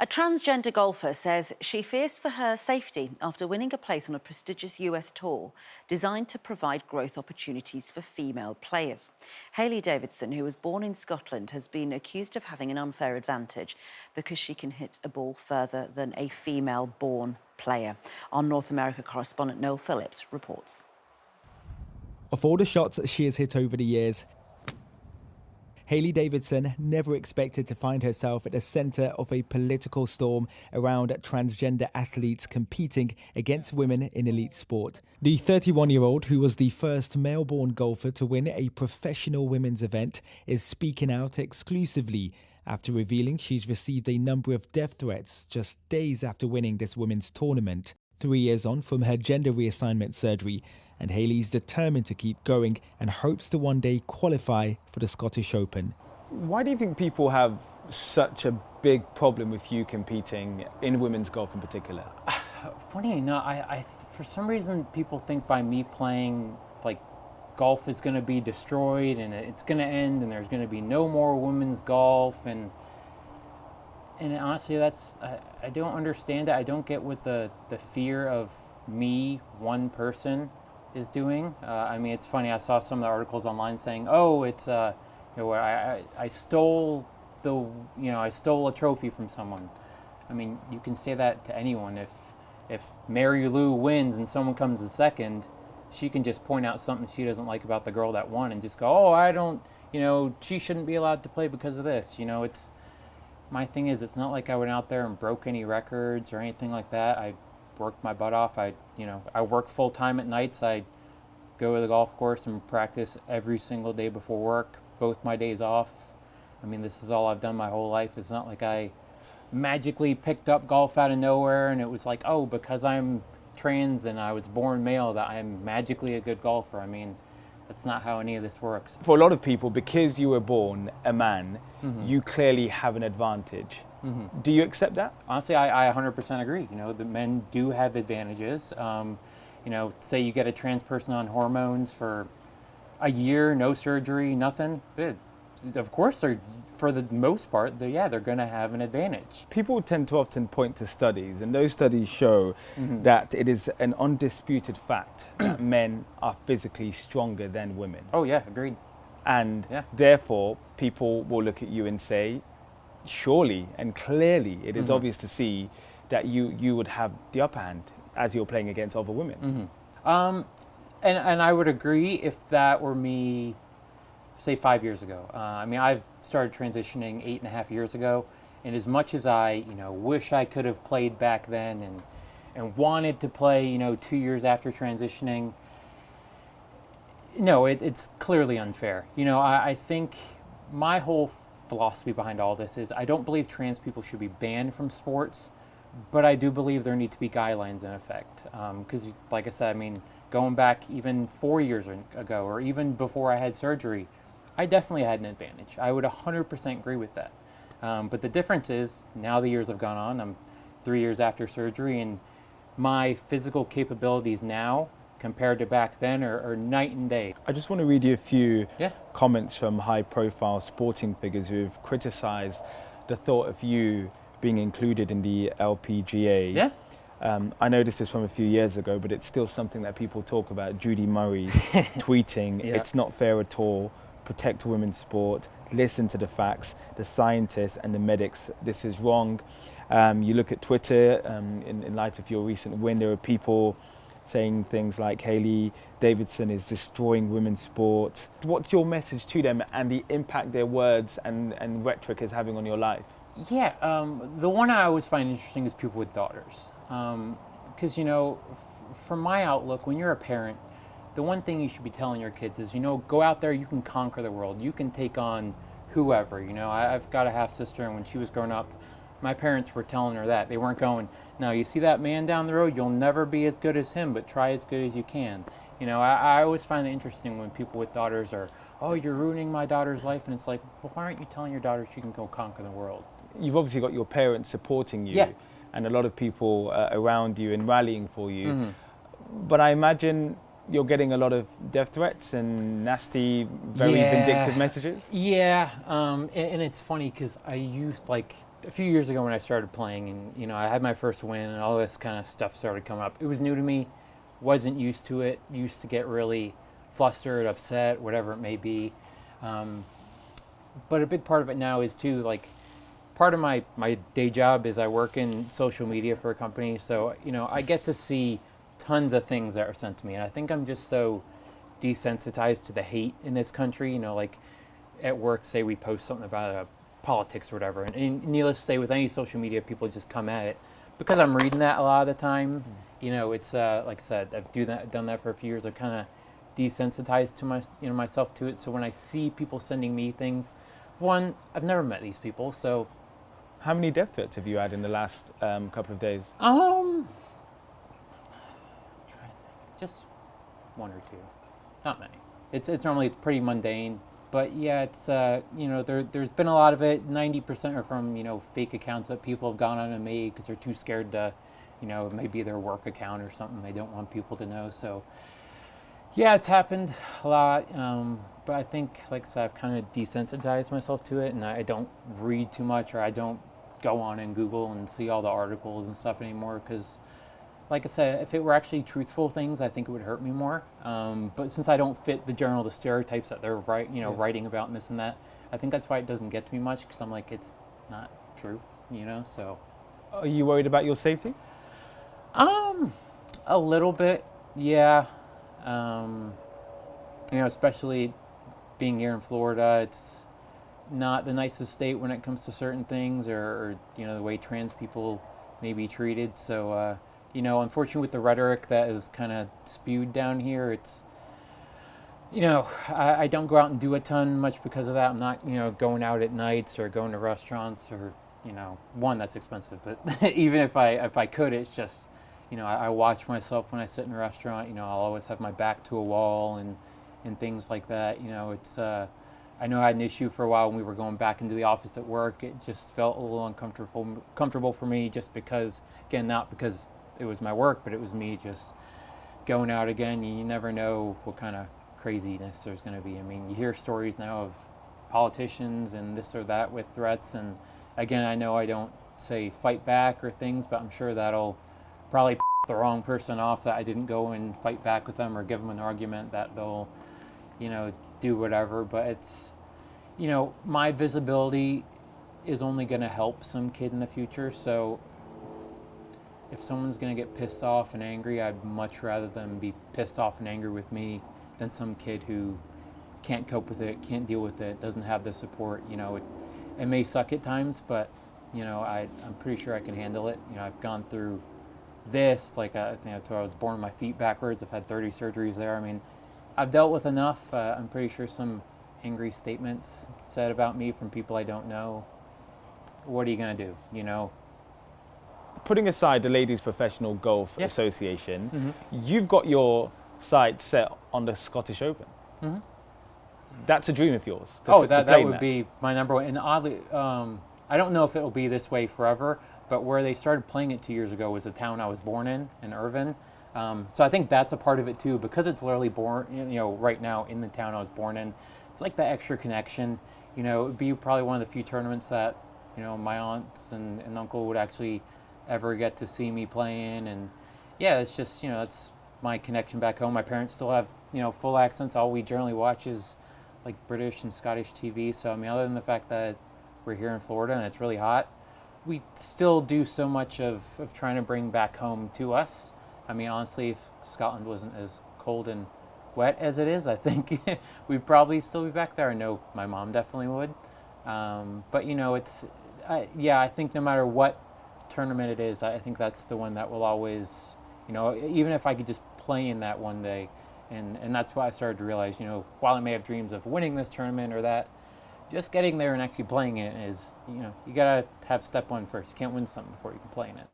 A transgender golfer says she fears for her safety after winning a place on a prestigious US tour designed to provide growth opportunities for female players. Hailey Davidson, who was born in Scotland, has been accused of having an unfair advantage because she can hit a ball further than a female-born player. Our North America correspondent Noel Phillips reports. Of all the shots that she has hit over the years, Hailey Davidson never expected to find herself at the centre of a political storm around transgender athletes competing against women in elite sport. The 31-year-old, who was the first male-born golfer to win a professional women's event, is speaking out exclusively after revealing she's received a number of death threats just days after winning this women's tournament. 3 years on from her gender reassignment surgery, and Hailey's determined to keep going and hopes to one day qualify for the Scottish Open. Why do you think people have such a big problem with you competing in women's golf in particular? Funny enough, I for some reason people think by me playing, like, golf is going to be destroyed and it's going to end and there's going to be no more women's golf, and honestly that's I don't understand it. I don't get what the fear of me, one person, is doing. I mean, it's funny, I saw some of the articles online saying, oh, it's I stole I stole a trophy from someone. I mean, you can say that to anyone. If Mary Lou wins and someone comes in second, she can just point out something she doesn't like about the girl that won and just go, oh, I don't, she shouldn't be allowed to play because of this. It's, my thing is, it's not like I went out there and broke any records or anything like that. I worked my butt off. I work full time at nights. I go to the golf course and practice every single day before work, both my days off. I mean, this is all I've done my whole life. It's not like I magically picked up golf out of nowhere and it was like, oh, because I'm trans and I was born male that I'm magically a good golfer. I mean, that's not how any of this works. For a lot of people, because you were born a man, you clearly have an advantage. Do you accept that? Honestly, I 100% agree. The men do have advantages. Say you get a trans person on hormones for a year, no surgery, nothing. Of course, for the most part, they're going to have an advantage. People tend to often point to studies, and those studies show that it is an undisputed fact that men are physically stronger than women. Oh yeah, agreed. And therefore, people will look at you and say, surely and clearly it is obvious to see that you would have the upper hand as you're playing against other women. And I would agree if that were me, say 5 years ago. I mean, I've started transitioning 8.5 years ago, and as much as I wish I could have played back then and wanted to play 2 years after transitioning, no, it's clearly unfair. I think my whole philosophy behind all this is I don't believe trans people should be banned from sports, but I do believe there need to be guidelines in effect. Because, like I said, I mean, going back even 4 years ago, or even before I had surgery, I definitely had an advantage. I would 100% agree with that. But the difference is, now the years have gone on, I'm 3 years after surgery, and my physical capabilities now compared to back then are night and day. I just want to read you a few comments from high-profile sporting figures who have criticised the thought of you being included in the LPGA. I know this is from a few years ago, but it's still something that people talk about. Judy Murray tweeting, it's not fair at all, protect women's sport, listen to the facts, the scientists and the medics, this is wrong. You look at Twitter, in light of your recent win, there are people saying things like Hailey Davidson is destroying women's sport. What's your message to them and the impact their words and rhetoric is having on your life? Yeah, the one I always find interesting is people with daughters. Because, from my outlook, when you're a parent, the one thing you should be telling your kids is, go out there, you can conquer the world. You can take on whoever. I've got a half-sister, and when she was growing up, my parents were telling her that. They weren't going, now you see that man down the road, you'll never be as good as him, but try as good as you can. I always find it interesting when people with daughters are, oh, you're ruining my daughter's life. And it's like, well, why aren't you telling your daughter she can go conquer the world? You've obviously got your parents supporting you and a lot of people around you and rallying for you. But I imagine you're getting a lot of death threats and nasty, very vindictive messages. Yeah, and it's funny because I use, a few years ago when I started playing, and I had my first win, and all this kind of stuff started coming up. It was new to me, wasn't used to it. Used to get really flustered, upset, whatever it may be. But a big part of it now is too, like, part of my day job is I work in social media for a company, so I get to see tons of things that are sent to me, and I think I'm just so desensitized to the hate in this country. Like at work, say we post something about politics or whatever, and needless to say, with any social media, people just come at it. Because I'm reading that a lot of the time, it's like I said, I've done that for a few years. I've kind of desensitized to myself to it. So when I see people sending me things, one, I've never met these people, so. How many death threats have you had in the last couple of days? Just one or two, not many. It's normally pretty mundane, but yeah, it's there's been a lot of it. 90% are from fake accounts that people have gone on and made because they're too scared to, maybe their work account or something they don't want people to know. So yeah, it's happened a lot, but I think, like I said, I've kind of desensitized myself to it, and I don't read too much, or I don't go on and Google and see all the articles and stuff anymore, because like I said, if it were actually truthful things, I think it would hurt me more. But since I don't fit the stereotypes that they're writing about and this and that, I think that's why it doesn't get to me much, because I'm like, it's not true, so. Are you worried about your safety? A little bit, yeah. Especially being here in Florida, it's not the nicest state when it comes to certain things, or the way trans people may be treated. So, unfortunately, with the rhetoric that is kind of spewed down here, it's, I don't go out and do a ton much because of that. I'm not, going out at nights or going to restaurants, or, one, that's expensive. But even if I could, it's just, I watch myself when I sit in a restaurant. I'll always have my back to a wall and things like that. It's, I know I had an issue for a while when we were going back into the office at work. It just felt a little uncomfortable for me, just because, again, not because it was my work, but it was me just going out again. You never know what kind of craziness there's going to be. I mean, you hear stories now of politicians and this or that with threats, and again, I know I don't say fight back or things, but I'm sure that'll probably piss the wrong person off, that I didn't go and fight back with them or give them an argument, that they'll, do whatever. But it's, my visibility is only going to help some kid in the future. So if someone's going to get pissed off and angry, I'd much rather them be pissed off and angry with me than some kid who can't cope with it, can't deal with it, doesn't have the support. It may suck at times, but I'm pretty sure I can handle it. I've gone through this, like I think I was born with my feet backwards. I've had 30 surgeries there. I mean, I've dealt with enough. I'm pretty sure some angry statements said about me from people I don't know. What are you going to do, Putting aside the Ladies Professional Golf Association, you've got your sights set on the Scottish Open. That's a dream of yours. That would be my number one. And oddly, I don't know if it will be this way forever, but where they started playing it 2 years ago was the town I was born in Irvine. So I think that's a part of it too, because it's literally born, right now in the town I was born in. It's like that extra connection. It would be probably one of the few tournaments that, my aunts and uncle would actually ever get to see me play in. And yeah, it's just, that's my connection back home. My parents still have, full accents. All we generally watch is like British and Scottish TV. So, I mean, other than the fact that we're here in Florida and it's really hot, we still do so much of trying to bring back home to us. I mean, honestly, if Scotland wasn't as cold and wet as it is, I think we'd probably still be back there. I know my mom definitely would. But, it's, I think no matter what tournament it is, I think that's the one that will always, even if I could just play in that one day. And that's why I started to realize, while I may have dreams of winning this tournament or that, just getting there and actually playing it is, you got to have step one first. You can't win something before you can play in it.